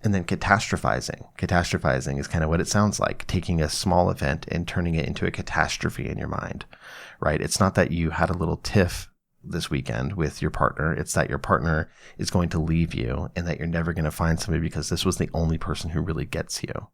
And then catastrophizing. Catastrophizing is kind of what it sounds like, taking a small event and turning it into a catastrophe in your mind, right? It's not that you had a little tiff this weekend with your partner. It's that your partner is going to leave you and that you're never going to find somebody because this was the only person who really gets you,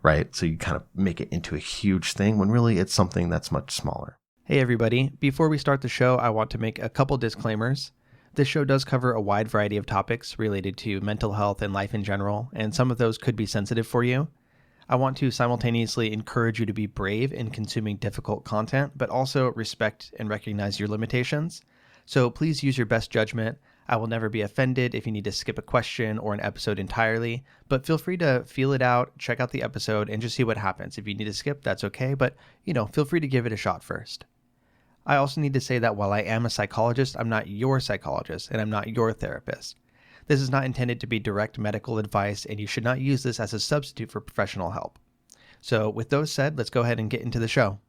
right? So you kind of make it into a huge thing when really it's something that's much smaller. Hey everybody, before we start the show, I want to make a couple disclaimers. This show does cover a wide variety of topics related to mental health and life in general, and some of those could be sensitive for you. I want to simultaneously encourage you to be brave in consuming difficult content, but also respect and recognize your limitations. So please use your best judgment. I will never be offended if you need to skip a question or an episode entirely, but feel free to feel it out, check out the episode, and just see what happens. If you need to skip, that's okay, but feel free to give it a shot first. I also need to say that while I am a psychologist, I'm not your psychologist and I'm not your therapist. This is not intended to be direct medical advice, and you should not use this as a substitute for professional help. So with those said, let's go ahead and get into the show.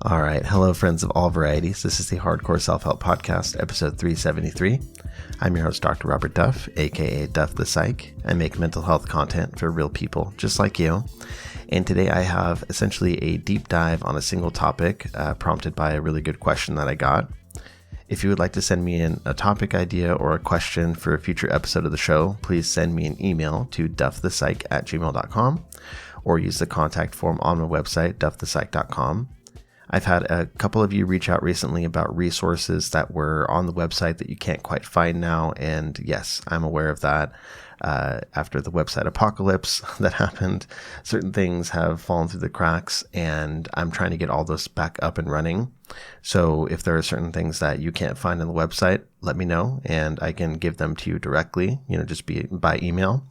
All right. Hello, friends of all varieties. This is the Hardcore Self-Help Podcast, episode 373. I'm your host, Dr. Robert Duff, aka Duff the Psych. I make mental health content for real people just like you. And today I have essentially a deep dive on a single topic prompted by a really good question that I got. If you would like to send me in a topic idea or a question for a future episode of the show, please send me an email to duffthepsych@gmail.com or use the contact form on my website, duffthepsych.com. I've had a couple of you reach out recently about resources that were on the website that you can't quite find now. And yes, I'm aware of that. After the website apocalypse that happened, certain things have fallen through the cracks, and I'm trying to get all those back up and running. So if there are certain things that you can't find on the website, let me know and I can give them to you directly, just by email.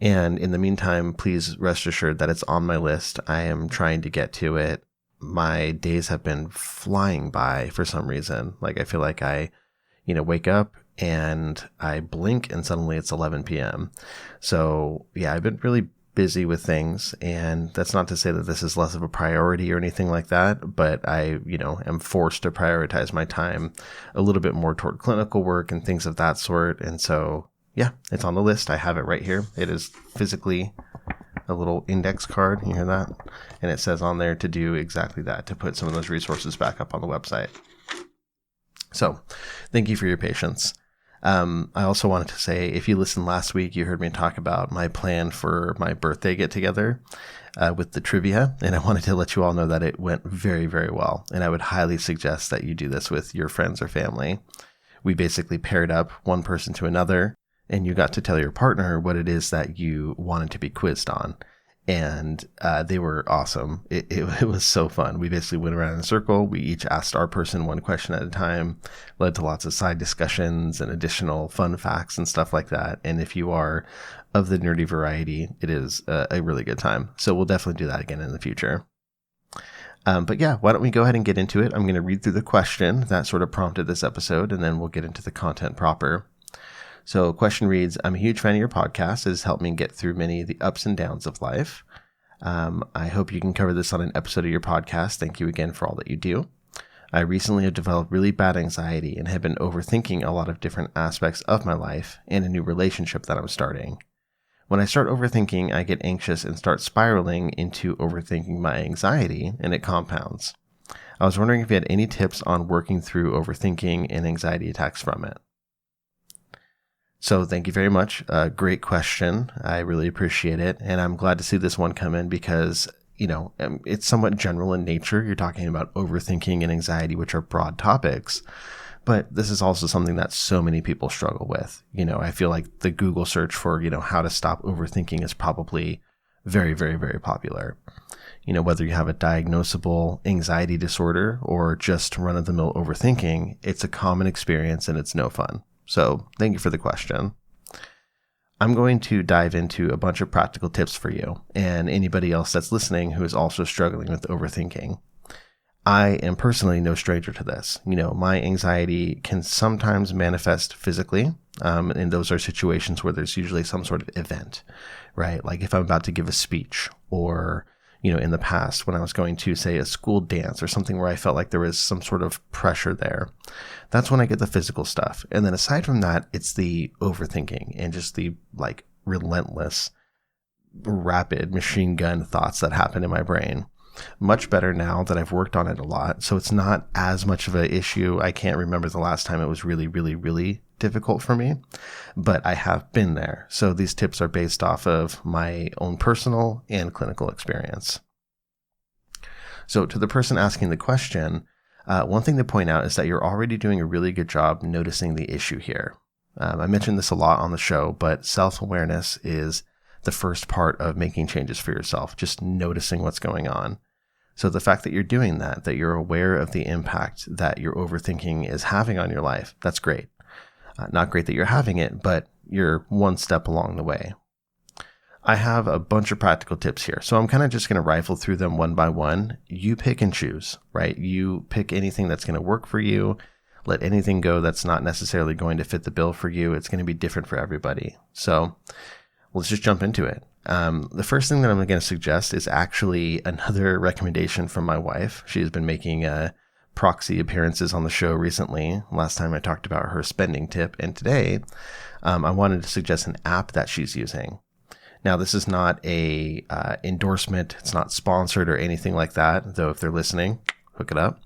And in the meantime, please rest assured that it's on my list. I am trying to get to it. My days have been flying by for some reason. Like I feel like I, wake up and I blink and suddenly it's 11 p.m. So yeah, I've been really busy with things, and that's not to say that this is less of a priority or anything like that, but I, am forced to prioritize my time a little bit more toward clinical work and things of that sort. And so, yeah, it's on the list. I have it right here. It is physically a little index card. You hear that? And it says on there to do exactly that, to put some of those resources back up on the website. So thank you for your patience. I also wanted to say, if you listened last week, you heard me talk about my plan for my birthday get together with the trivia. And I wanted to let you all know that it went very, very well. And I would highly suggest that you do this with your friends or family. We basically paired up one person to another, and you got to tell your partner what it is that you wanted to be quizzed on. And they were awesome. It was so fun. We basically went around in a circle. We each asked our person one question at a time, led to lots of side discussions and additional fun facts and stuff like that. And if you are of the nerdy variety, it is a really good time. So we'll definitely do that again in the future. But yeah, why don't we go ahead and get into it? I'm going to read through the question that sort of prompted this episode, and then we'll get into the content proper. So question reads, I'm a huge fan of your podcast. It has helped me get through many of the ups and downs of life. I hope you can cover this on an episode of your podcast. Thank you again for all that you do. I recently have developed really bad anxiety and have been overthinking a lot of different aspects of my life and a new relationship that I'm starting. When I start overthinking, I get anxious and start spiraling into overthinking my anxiety, and it compounds. I was wondering if you had any tips on working through overthinking and anxiety attacks from it. So thank you very much. Great question. I really appreciate it. And I'm glad to see this one come in because, it's somewhat general in nature. You're talking about overthinking and anxiety, which are broad topics. But this is also something that so many people struggle with. I feel like the Google search for, how to stop overthinking is probably very, very, very popular. Whether you have a diagnosable anxiety disorder or just run-of-the-mill overthinking, it's a common experience and it's no fun. So thank you for the question. I'm going to dive into a bunch of practical tips for you and anybody else that's listening who is also struggling with overthinking. I am personally no stranger to this. My anxiety can sometimes manifest physically, And those are situations where there's usually some sort of event, right? Like if I'm about to give a speech, or, in the past when I was going to, say, a school dance or something where I felt like there was some sort of pressure there, that's when I get the physical stuff. And then aside from that, it's the overthinking and just the like relentless, rapid machine gun thoughts that happen in my brain. Much better now that I've worked on it a lot, so it's not as much of an issue. I can't remember the last time it was really, really, really difficult for me, but I have been there. So these tips are based off of my own personal and clinical experience. So to the person asking the question, one thing to point out is that you're already doing a really good job noticing the issue here. I mentioned this a lot on the show, but self-awareness is the first part of making changes for yourself, just noticing what's going on. So the fact that you're doing that you're aware of the impact that your overthinking is having on your life, that's great. Not great that you're having it, but you're one step along the way. I have a bunch of practical tips here, so I'm kind of just going to rifle through them one by one. You pick and choose, right? You pick anything that's going to work for you. Let anything go that's not necessarily going to fit the bill for you. It's going to be different for everybody. So let's just jump into it. The first thing that I'm going to suggest is actually another recommendation from my wife. She has been making proxy appearances on the show recently. Last time I talked about her spending tip, and today I wanted to suggest an app that she's using. Now, this is not a endorsement. It's not sponsored or anything like that, though if they're listening, hook it up.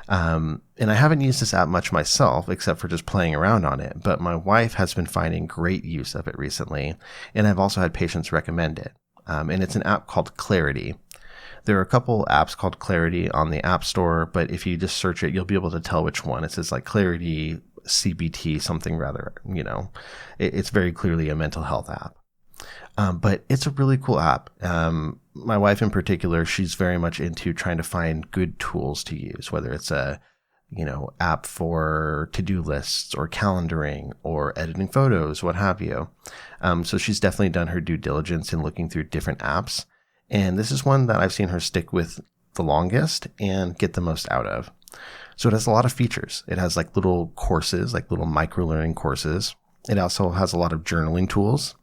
And I haven't used this app much myself, except for just playing around on it. But my wife has been finding great use of it recently, and I've also had patients recommend it. And it's an app called Clarity. There are a couple apps called Clarity on the App Store, but if you just search it, you'll be able to tell which one. It says like Clarity CBT, something rather, it's very clearly a mental health app. But it's a really cool app. My wife in particular, she's very much into trying to find good tools to use, whether it's a, app for to-do lists or calendaring or editing photos, what have you. So she's definitely done her due diligence in looking through different apps. And this is one that I've seen her stick with the longest and get the most out of. So it has a lot of features. It has like little courses, like little micro-learning courses. It also has a lot of journaling tools,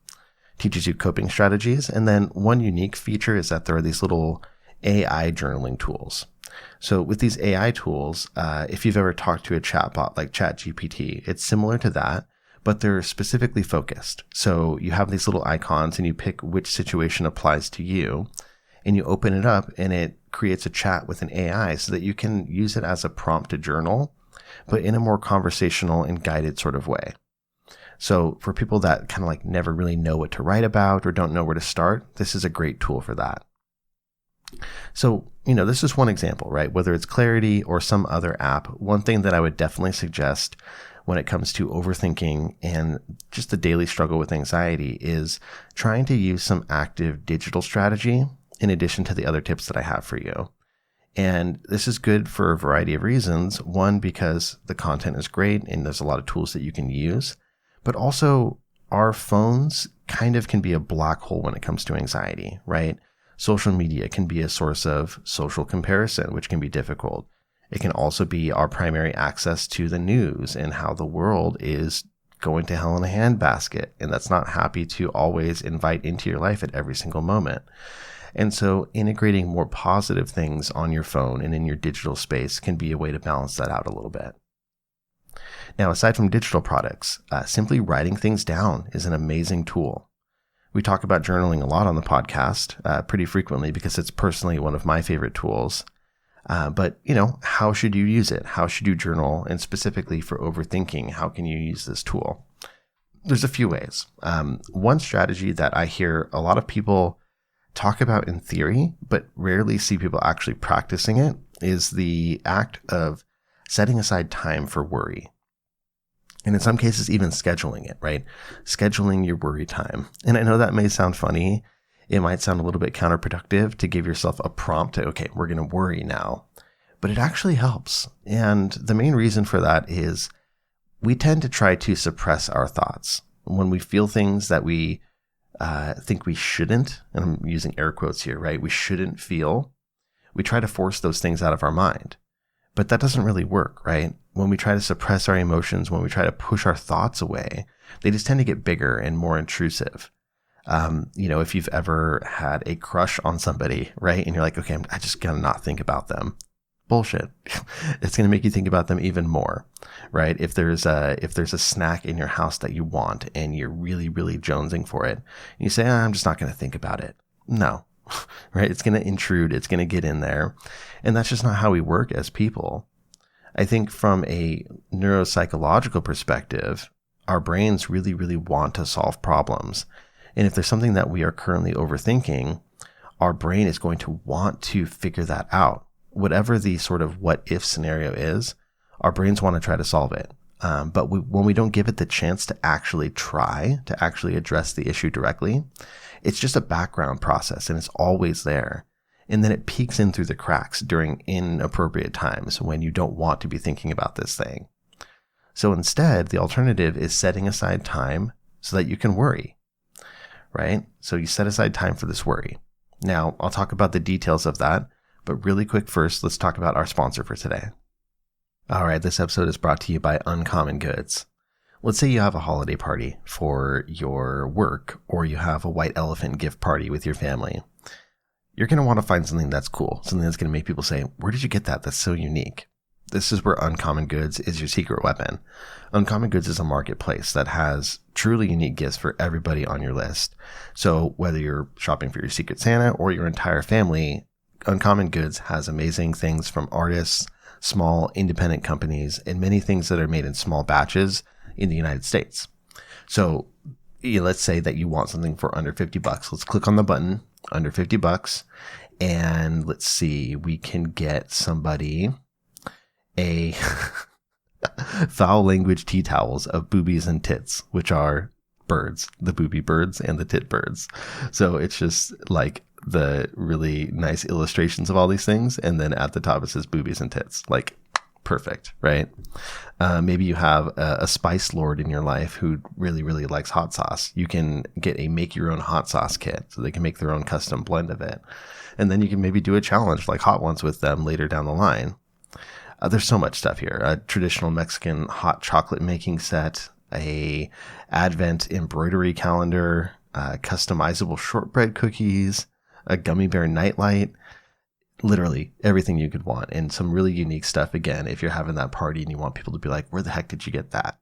teaches you coping strategies. And then one unique feature is that there are these little AI journaling tools. So with these AI tools, if you've ever talked to a chatbot like ChatGPT, it's similar to that, but they're specifically focused. So you have these little icons and you pick which situation applies to you, and you open it up and it creates a chat with an AI so that you can use it as a prompt to journal, but in a more conversational and guided sort of way. So for people that kind of like never really know what to write about or don't know where to start, this is a great tool for that. So, this is one example, right? Whether it's Clarity or some other app, one thing that I would definitely suggest when it comes to overthinking and just the daily struggle with anxiety is trying to use some active digital strategy in addition to the other tips that I have for you. And this is good for a variety of reasons. One, because the content is great and there's a lot of tools that you can use, but also our phones kind of can be a black hole when it comes to anxiety, right? Social media can be a source of social comparison, which can be difficult. It can also be our primary access to the news and how the world is going to hell in a handbasket. And that's not happy to always invite into your life at every single moment. And so integrating more positive things on your phone and in your digital space can be a way to balance that out a little bit. Now, aside from digital products, simply writing things down is an amazing tool. We talk about journaling a lot on the podcast, pretty frequently because it's personally one of my favorite tools. But, how should you use it? How should you journal? And specifically for overthinking, how can you use this tool? There's a few ways. One strategy that I hear a lot of people talk about in theory, but rarely see people actually practicing it, is the act of setting aside time for worry. And in some cases, even scheduling it, right? Scheduling your worry time. And I know that may sound funny. It might sound a little bit counterproductive to give yourself a prompt to, okay, we're going to worry now. But it actually helps. And the main reason for that is we tend to try to suppress our thoughts. When we feel things that we think we shouldn't, and I'm using air quotes here, right? We shouldn't feel, we try to force those things out of our mind. But that doesn't really work, right? When we try to suppress our emotions, when we try to push our thoughts away, They just tend to get bigger and more intrusive. If you've ever had a crush on somebody, right? And you're like, okay, I just gotta not think about them. Bullshit. It's going to make you think about them even more, right? If there's a snack in your house that you want and you're really, really jonesing for it, and you say, I'm just not going to think about it. No, right? It's going to intrude. It's going to get in there. And that's just not how we work as people. I think from a neuropsychological perspective, our brains really, really want to solve problems. And if there's something that we are currently overthinking, our brain is going to want to figure that out. Whatever the sort of what if scenario is, our brains want to try to solve it. But when we don't give it the chance to actually try to actually address the issue directly, it's just a background process and it's always there. And then it peeks in through the cracks during inappropriate times when you don't want to be thinking about this thing. So instead, the alternative is setting aside time so that you can worry, right? So you set aside time for this worry. Now, I'll talk about the details of that. But really quick first, let's talk about our sponsor for today. All right, this episode is brought to you by Uncommon Goods. Let's say you have a holiday party for your work, or you have a white elephant gift party with your family. You're going to want to find something that's cool, something that's going to make people say, where did you get that? That's so unique. This is where Uncommon Goods is your secret weapon. Uncommon Goods is a marketplace that has truly unique gifts for everybody on your list. So whether you're shopping for your Secret Santa or your entire family, Uncommon Goods has amazing things from artists, small independent companies, and many things that are made in small batches in the United States. So let's say that you want something for under $50. Let's click on the button under $50 and let's see, we can get somebody a foul language tea towels of boobies and tits, which are birds, the booby birds and the tit birds. So it's just like the really nice illustrations of all these things. And then at the top, it says boobies and tits, like perfect, right? Maybe you have a spice lord in your life who really, really likes hot sauce. You can get a make your own hot sauce kit so they can make their own custom blend of it. And then you can maybe do a challenge like Hot Ones with them later down the line. There's so much stuff here. A traditional Mexican hot chocolate making set, a Advent embroidery calendar, customizable shortbread cookies, a gummy bear nightlight, literally everything you could want, and some really unique stuff. Again, if you're having that party and you want people to be like, where the heck did you get that?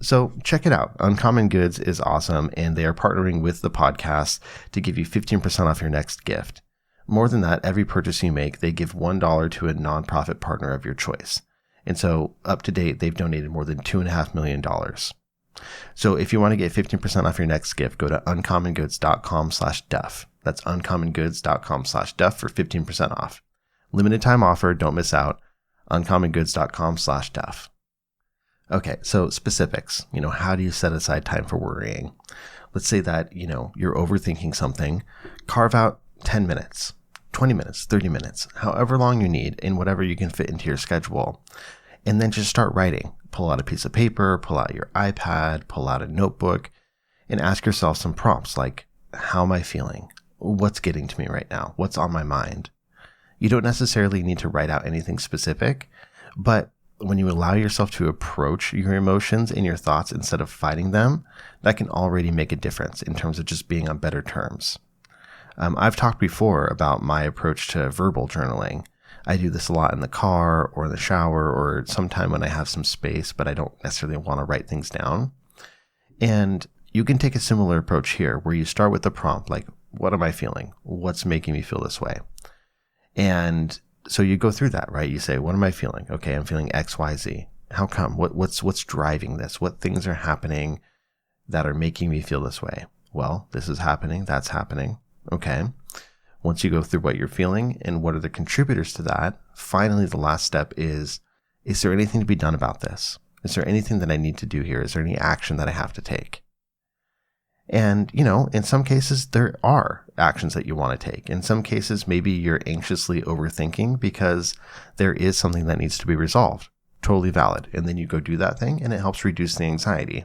So check it out. Uncommon Goods is awesome, and they are partnering with the podcast to give you 15% off your next gift. More than that, every purchase you make, they give $1 to a nonprofit partner of your choice. And so up to date, they've donated more than $2.5 million. So if you want to get 15% off your next gift, go to uncommongoods.com/duff. That's uncommongoods.com/duff for 15% off. Limited time offer. Don't miss out. uncommongoods.com/duff. Okay. So specifics, how do you set aside time for worrying? Let's say that, you're overthinking something. Carve out 10 minutes, 20 minutes, 30 minutes, however long you need in whatever you can fit into your schedule. And then just start writing. Pull out a piece of paper, pull out your iPad, pull out a notebook, and ask yourself some prompts like, how am I feeling? What's getting to me right now? What's on my mind? You don't necessarily need to write out anything specific, but when you allow yourself to approach your emotions and your thoughts instead of fighting them, that can already make a difference in terms of just being on better terms. I've talked before about my approach to verbal journaling. I do this a lot in the car or in the shower or sometime when I have some space, but I don't necessarily want to write things down. And you can take a similar approach here where you start with the prompt, like, what am I feeling? What's making me feel this way? And so you go through that, right? You say, what am I feeling? Okay, I'm feeling X, Y, Z. How come? What's driving this? What things are happening that are making me feel this way? Well, this is happening. That's happening. Okay. Once you go through what you're feeling and what are the contributors to that, finally, the last step is there anything to be done about this? Is there anything that I need to do here? Is there any action that I have to take? And, in some cases, there are actions that you want to take. In some cases, maybe you're anxiously overthinking because there is something that needs to be resolved. Totally valid. And then you go do that thing and it helps reduce the anxiety.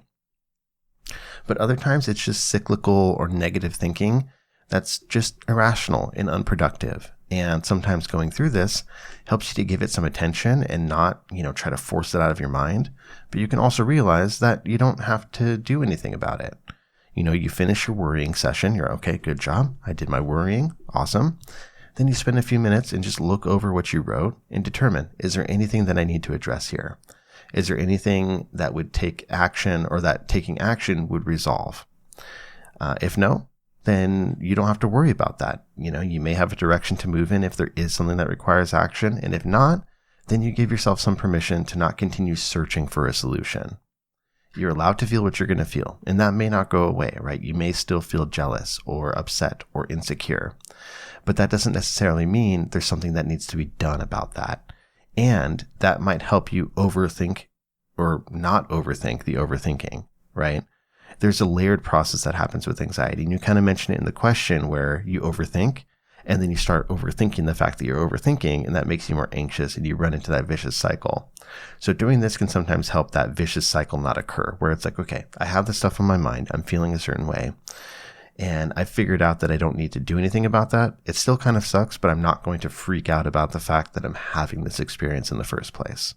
But other times it's just cyclical or negative thinking that's just irrational and unproductive. And sometimes going through this helps you to give it some attention and not, try to force it out of your mind. But you can also realize that you don't have to do anything about it. You finish your worrying session. You're okay, good job. I did my worrying. Awesome. Then you spend a few minutes and just look over what you wrote and determine, is there anything that I need to address here? Is there anything that would take action or that taking action would resolve? If no, then you don't have to worry about that. You may have a direction to move in if there is something that requires action. And if not, then you give yourself some permission to not continue searching for a solution. You're allowed to feel what you're going to feel, and that may not go away, right? You may still feel jealous or upset or insecure, but that doesn't necessarily mean there's something that needs to be done about that. And that might help you overthink or not overthink the overthinking, right? There's a layered process that happens with anxiety. And you kind of mentioned it in the question where you overthink and then you start overthinking the fact that you're overthinking, and that makes you more anxious and you run into that vicious cycle. So doing this can sometimes help that vicious cycle not occur, where it's like, okay, I have this stuff on my mind. I'm feeling a certain way. And I figured out that I don't need to do anything about that. It still kind of sucks, but I'm not going to freak out about the fact that I'm having this experience in the first place.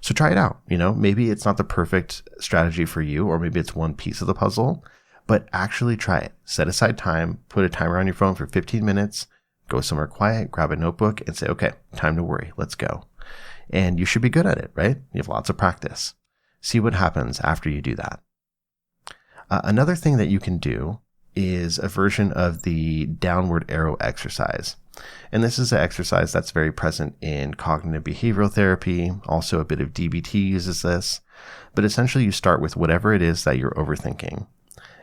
So try it out. Maybe it's not the perfect strategy for you, or maybe it's one piece of the puzzle, but actually try it. Set aside time, put a timer on your phone for 15 minutes, go somewhere quiet, grab a notebook and say, okay, time to worry. Let's go. And you should be good at it, right? You have lots of practice. See what happens after you do that. Another thing that you can do is a version of the downward arrow exercise. And this is an exercise that's very present in cognitive behavioral therapy. Also, a bit of DBT uses this. But essentially, you start with whatever it is that you're overthinking.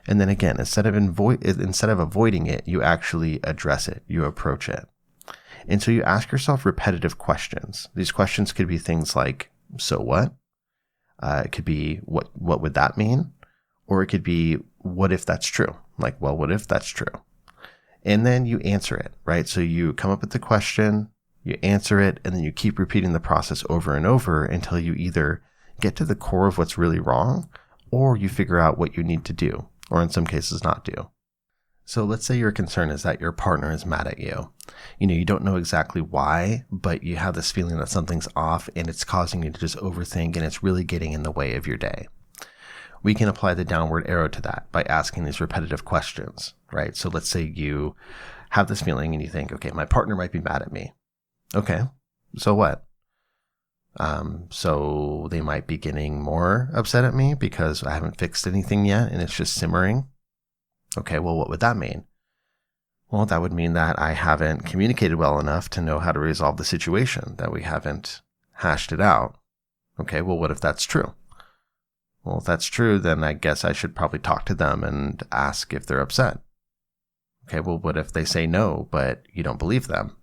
And then again, instead of avoiding it, you actually address it. You approach it. And so you ask yourself repetitive questions. These questions could be things like, so what? It could be, what would that mean? Or it could be, what if that's true? Like, well, what if that's true? And then you answer it, right? So you come up with the question, you answer it, and then you keep repeating the process over and over until you either get to the core of what's really wrong, or you figure out what you need to do, or in some cases not do. So let's say your concern is that your partner is mad at you. You don't know exactly why, but you have this feeling that something's off and it's causing you to just overthink, and it's really getting in the way of your day. We can apply the downward arrow to that by asking these repetitive questions, right? So let's say you have this feeling and you think, okay, my partner might be mad at me. Okay, so what? So they might be getting more upset at me because I haven't fixed anything yet and it's just simmering. Okay, well, what would that mean? Well, that would mean that I haven't communicated well enough to know how to resolve the situation, that we haven't hashed it out. Okay, well, what if that's true? Well, if that's true, then I guess I should probably talk to them and ask if they're upset. Okay, well, what if they say no, but you don't believe them?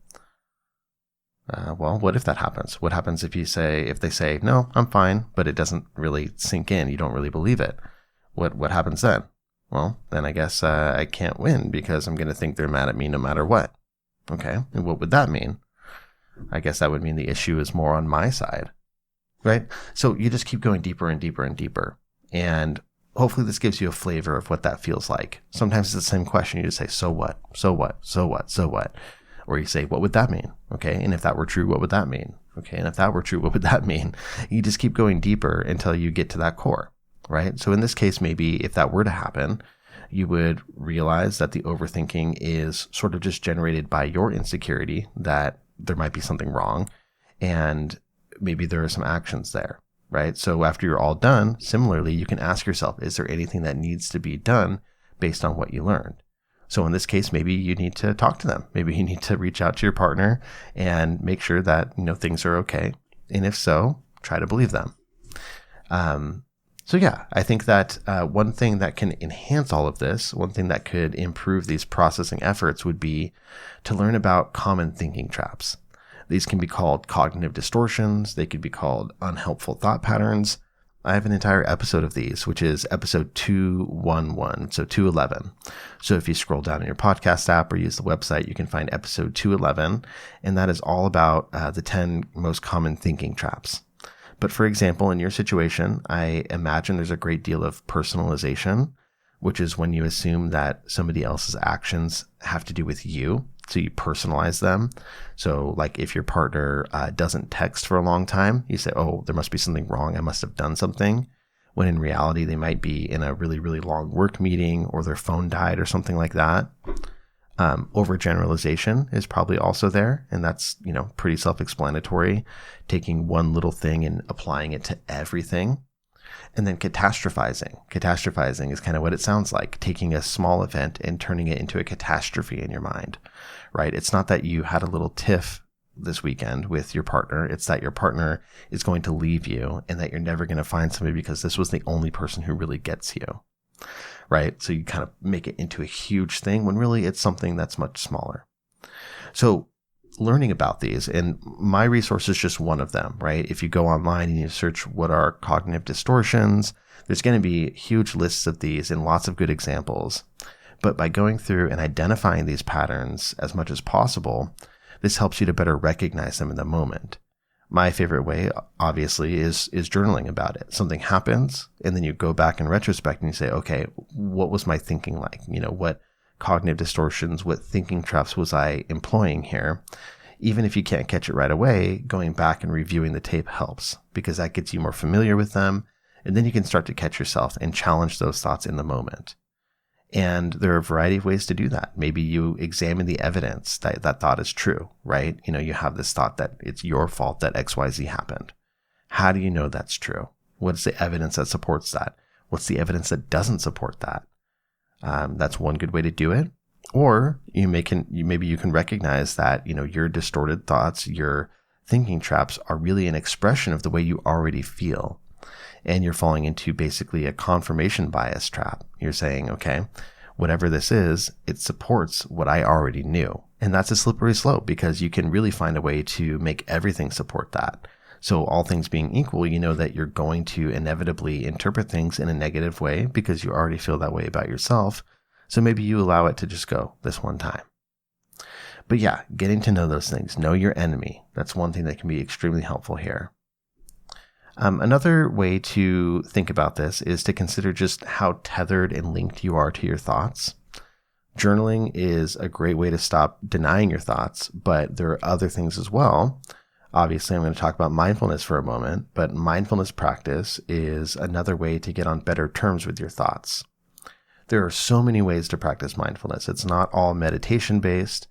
Well, what if that happens? What happens if they say, no, I'm fine, but it doesn't really sink in, you don't really believe it? What happens then? Well, then I guess I can't win because I'm going to think they're mad at me no matter what. Okay, and what would that mean? I guess that would mean the issue is more on my side. Right? So you just keep going deeper and deeper and deeper. And hopefully this gives you a flavor of what that feels like. Sometimes it's the same question. You just say, so what? So what? So what? So what? Or you say, what would that mean? Okay. And if that were true, what would that mean? Okay. And if that were true, what would that mean? You just keep going deeper until you get to that core, right? So in this case, maybe if that were to happen, you would realize that the overthinking is sort of just generated by your insecurity, that there might be something wrong. And maybe there are some actions there, right? So after you're all done, similarly, you can ask yourself, is there anything that needs to be done based on what you learned? So in this case, maybe you need to talk to them. Maybe you need to reach out to your partner and make sure that, things are okay. And if so, try to believe them. So yeah, I think that one thing that can enhance all of this, one thing that could improve these processing efforts would be to learn about common thinking traps. These can be called cognitive distortions. They could be called unhelpful thought patterns. I have an entire episode of these, which is episode 211, so 211. So if you scroll down in your podcast app or use the website, you can find episode 211, and that is all about the 10 most common thinking traps. But for example, in your situation, I imagine there's a great deal of personalization, which is when you assume that somebody else's actions have to do with you So you personalize them. So like if your partner doesn't text for a long time, you say, oh, there must be something wrong. I must have done something. When in reality, they might be in a really, really long work meeting, or their phone died or something like that. Overgeneralization is probably also there. And that's, pretty self-explanatory, taking one little thing and applying it to everything. And then catastrophizing. Catastrophizing is kind of what it sounds like, taking a small event and turning it into a catastrophe in your mind, right? It's not that you had a little tiff this weekend with your partner. It's that your partner is going to leave you and that you're never going to find somebody because this was the only person who really gets you, right? So you kind of make it into a huge thing when really it's something that's much smaller. So learning about these, and my resource is just one of them, right? If you go online and you search what are cognitive distortions, there's going to be huge lists of these and lots of good examples. But by going through and identifying these patterns as much as possible, this helps you to better recognize them in the moment. My favorite way, obviously, is journaling about it. Something happens, and then you go back in retrospect and you say, okay, what was my thinking like? What cognitive distortions, what thinking traps was I employing here? Even if you can't catch it right away, going back and reviewing the tape helps, because that gets you more familiar with them, and then you can start to catch yourself and challenge those thoughts in the moment. And there are a variety of ways to do that. Maybe you examine the evidence that that thought is true, right? You have this thought that it's your fault that XYZ happened. How do you know that's true? What's the evidence that supports that? What's the evidence that doesn't support that? That's one good way to do it. Or maybe you can recognize that, your distorted thoughts, your thinking traps are really an expression of the way you already feel. And you're falling into basically a confirmation bias trap. You're saying, okay, whatever this is, it supports what I already knew. And that's a slippery slope, because you can really find a way to make everything support that. So all things being equal, you know that you're going to inevitably interpret things in a negative way because you already feel that way about yourself. So maybe you allow it to just go this one time. But yeah, getting to know those things, know your enemy. That's one thing that can be extremely helpful here. Another way to think about this is to consider just how tethered and linked you are to your thoughts. Journaling is a great way to stop denying your thoughts, but there are other things as well. Obviously, I'm going to talk about mindfulness for a moment, but mindfulness practice is another way to get on better terms with your thoughts. There are so many ways to practice mindfulness. It's not all meditation based,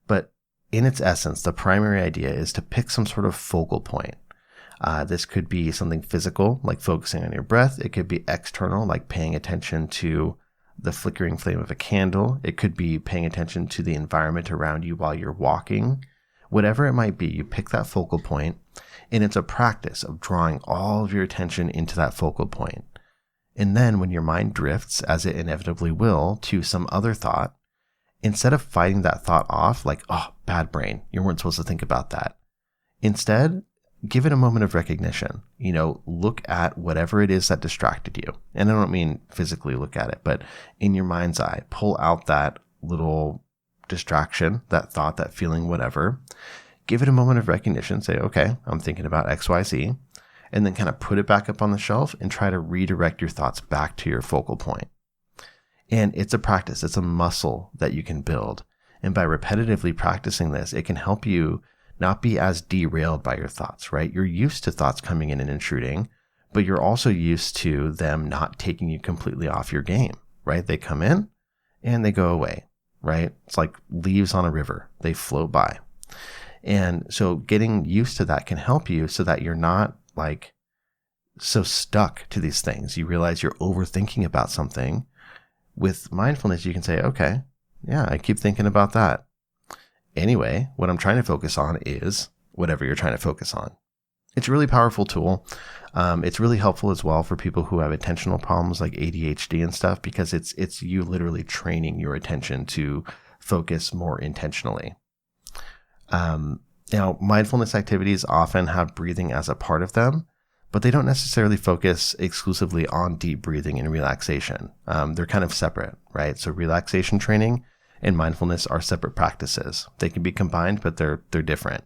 but in its essence, the primary idea is to pick some sort of focal point. This could be something physical, like focusing on your breath. It could be external, like paying attention to the flickering flame of a candle. It could be paying attention to the environment around you while you're walking. Whatever it might be, you pick that focal point, and it's a practice of drawing all of your attention into that focal point. And then when your mind drifts, as it inevitably will, to some other thought, instead of fighting that thought off like, oh, bad brain, you weren't supposed to think about that. Instead, give it a moment of recognition. Look at whatever it is that distracted you. And I don't mean physically look at it, but in your mind's eye, pull out that little distraction, that thought, that feeling, whatever. Give it a moment of recognition. Say, okay, I'm thinking about XYZ. And then kind of put it back up on the shelf and try to redirect your thoughts back to your focal point. And it's a practice. It's a muscle that you can build. And by repetitively practicing this, it can help you not be as derailed by your thoughts, right? You're used to thoughts coming in and intruding, but you're also used to them not taking you completely off your game, right? They come in and they go away, right? It's like leaves on a river. They float by. And so getting used to that can help you so that you're not like so stuck to these things. You realize you're overthinking about something. With mindfulness, you can say, okay, yeah, I keep thinking about that. Anyway, what I'm trying to focus on is whatever you're trying to focus on. It's a really powerful tool. It's really helpful as well for people who have attentional problems like ADHD and stuff, because it's you literally training your attention to focus more intentionally. Now, mindfulness activities often have breathing as a part of them, but they don't necessarily focus exclusively on deep breathing and relaxation. They're kind of separate, right? So relaxation training and mindfulness are separate practices. They can be combined, but they're different.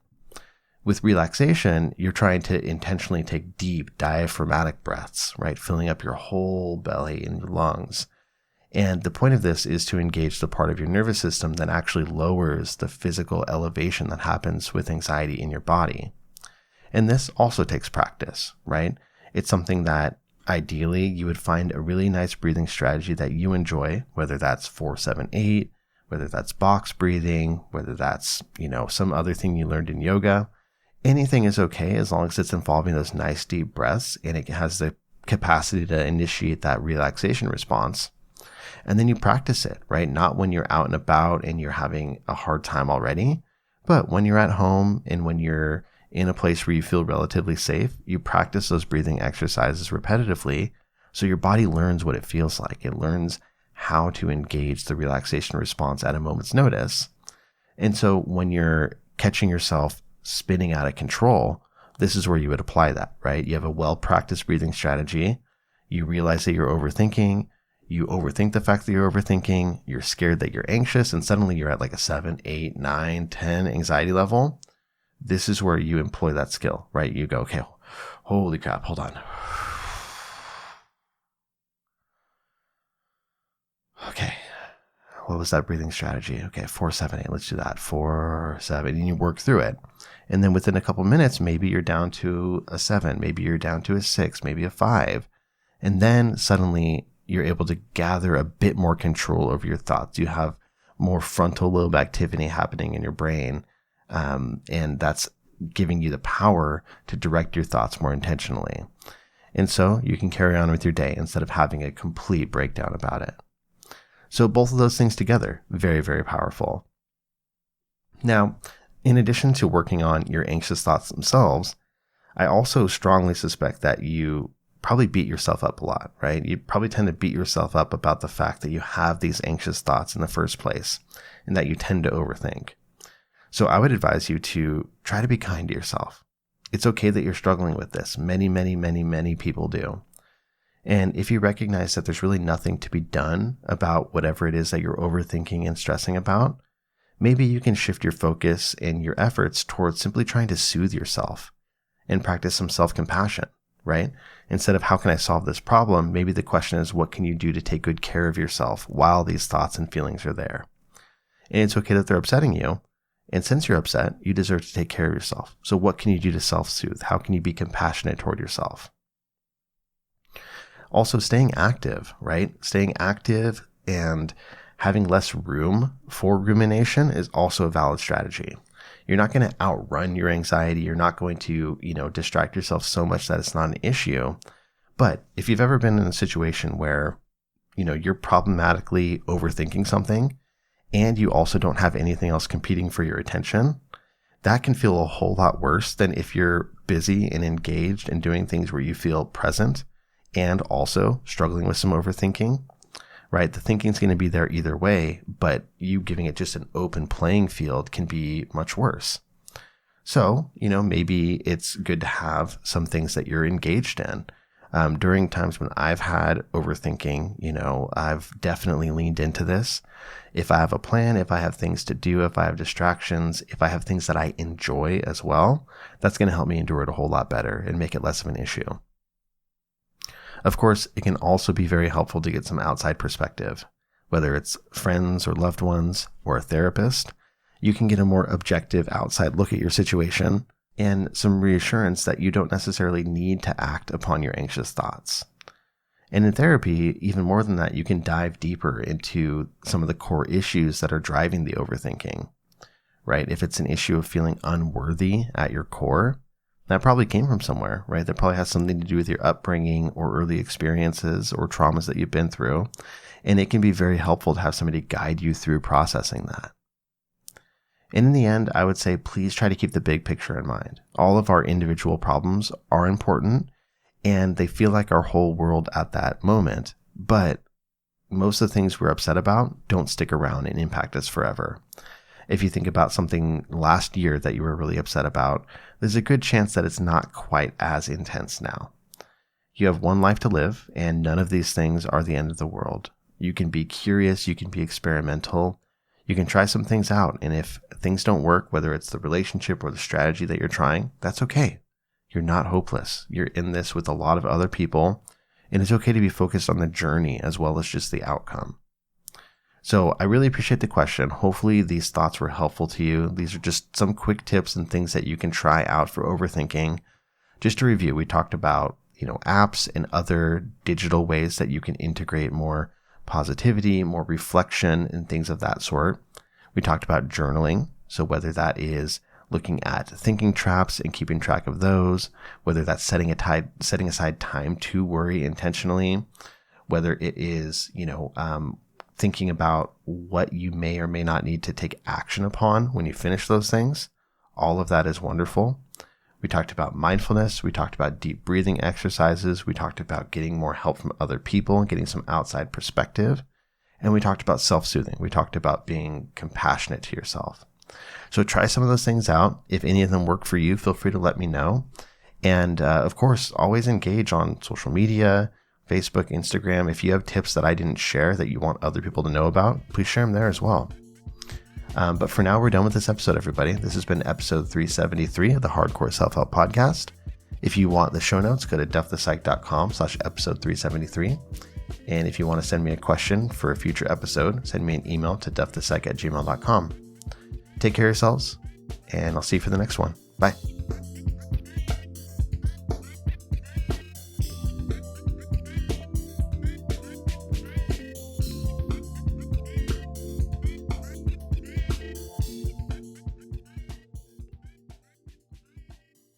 With relaxation, you're trying to intentionally take deep diaphragmatic breaths, right? Filling up your whole belly and your lungs. And the point of this is to engage the part of your nervous system that actually lowers the physical elevation that happens with anxiety in your body. And this also takes practice, right? It's something that ideally you would find a really nice breathing strategy that you enjoy, whether that's 4-7-8, whether that's box breathing, whether that's, some other thing you learned in yoga. Anything is okay as long as it's involving those nice deep breaths and it has the capacity to initiate that relaxation response. And then you practice it, right? Not when you're out and about and you're having a hard time already, but when you're at home and when you're in a place where you feel relatively safe, you practice those breathing exercises repetitively so your body learns what it feels like. It learns how to engage the relaxation response at a moment's notice. And so when you're catching yourself spinning out of control, this is where you would apply that, right? You have a well-practiced breathing strategy. You realize that you're overthinking. You overthink the fact that you're overthinking. You're scared that you're anxious, and suddenly you're at like a 7, 8, 9, 10 anxiety level. This is where you employ that skill, right? You go, okay, holy crap, hold on. Okay, what was that breathing strategy? Okay, 4-7-8, let's do that. 4-7, and you work through it. And then within a couple minutes, maybe you're down to a 7, maybe you're down to a 6, maybe a 5. And then suddenly you're able to gather a bit more control over your thoughts. You have more frontal lobe activity happening in your brain. And that's giving you the power to direct your thoughts more intentionally. And so you can carry on with your day instead of having a complete breakdown about it. So both of those things together, very, very powerful. Now, in addition to working on your anxious thoughts themselves, I also strongly suspect that you probably beat yourself up a lot, right? You probably tend to beat yourself up about the fact that you have these anxious thoughts in the first place and that you tend to overthink. So I would advise you to try to be kind to yourself. It's okay that you're struggling with this. Many, many, many, many people do. And if you recognize that there's really nothing to be done about whatever it is that you're overthinking and stressing about, maybe you can shift your focus and your efforts towards simply trying to soothe yourself and practice some self-compassion, right? Instead of how can I solve this problem, maybe the question is what can you do to take good care of yourself while these thoughts and feelings are there? And it's okay that they're upsetting you. And since you're upset, you deserve to take care of yourself. So what can you do to self-soothe? How can you be compassionate toward yourself? Also, staying active, right? Staying active and having less room for rumination is also a valid strategy. You're not going to outrun your anxiety. You're not going to, distract yourself so much that it's not an issue. But if you've ever been in a situation where, you're problematically overthinking something, and you also don't have anything else competing for your attention, that can feel a whole lot worse than if you're busy and engaged and doing things where you feel present and also struggling with some overthinking, right? The thinking's going to be there either way, but you giving it just an open playing field can be much worse. So, maybe it's good to have some things that you're engaged in. During times when I've had overthinking, I've definitely leaned into this. If I have a plan, if I have things to do, if I have distractions, if I have things that I enjoy as well, that's going to help me endure it a whole lot better and make it less of an issue. Of course, it can also be very helpful to get some outside perspective, whether it's friends or loved ones or a therapist. You can get a more objective outside look at your situation and some reassurance that you don't necessarily need to act upon your anxious thoughts. And in therapy, even more than that, you can dive deeper into some of the core issues that are driving the overthinking, right? If it's an issue of feeling unworthy at your core, that probably came from somewhere, right? That probably has something to do with your upbringing or early experiences or traumas that you've been through. And it can be very helpful to have somebody guide you through processing that. And in the end, I would say, please try to keep the big picture in mind. All of our individual problems are important and they feel like our whole world at that moment. But most of the things we're upset about don't stick around and impact us forever. If you think about something last year that you were really upset about, there's a good chance that it's not quite as intense now. You have one life to live, and none of these things are the end of the world. You can be curious, you can be experimental, you can try some things out, and if things don't work, whether it's the relationship or the strategy that you're trying, that's okay. You're not hopeless. You're in this with a lot of other people, and it's okay to be focused on the journey as well as just the outcome. So I really appreciate the question. Hopefully these thoughts were helpful to you. These are just some quick tips and things that you can try out for overthinking. Just to review, we talked about, apps and other digital ways that you can integrate more positivity, more reflection, and things of that sort. We talked about journaling. So whether that is looking at thinking traps and keeping track of those, whether that's setting aside time to worry intentionally, whether it is, thinking about what you may or may not need to take action upon when you finish those things. All of that is wonderful. We talked about mindfulness. We talked about deep breathing exercises. We talked about getting more help from other people and getting some outside perspective. And we talked about self-soothing. We talked about being compassionate to yourself. So try some of those things out. If any of them work for you, feel free to let me know. And of course, always engage on social media, Facebook, Instagram. If you have tips that I didn't share that you want other people to know about, please share them there as well. But for now, we're done with this episode, everybody. This has been episode 373 of the Hardcore Self-Help Podcast. If you want the show notes, go to duffthepsych.com/episode 373. And if you want to send me a question for a future episode, send me an email to duffthepsych@gmail.com. Take care of yourselves, and I'll see you for the next one. Bye.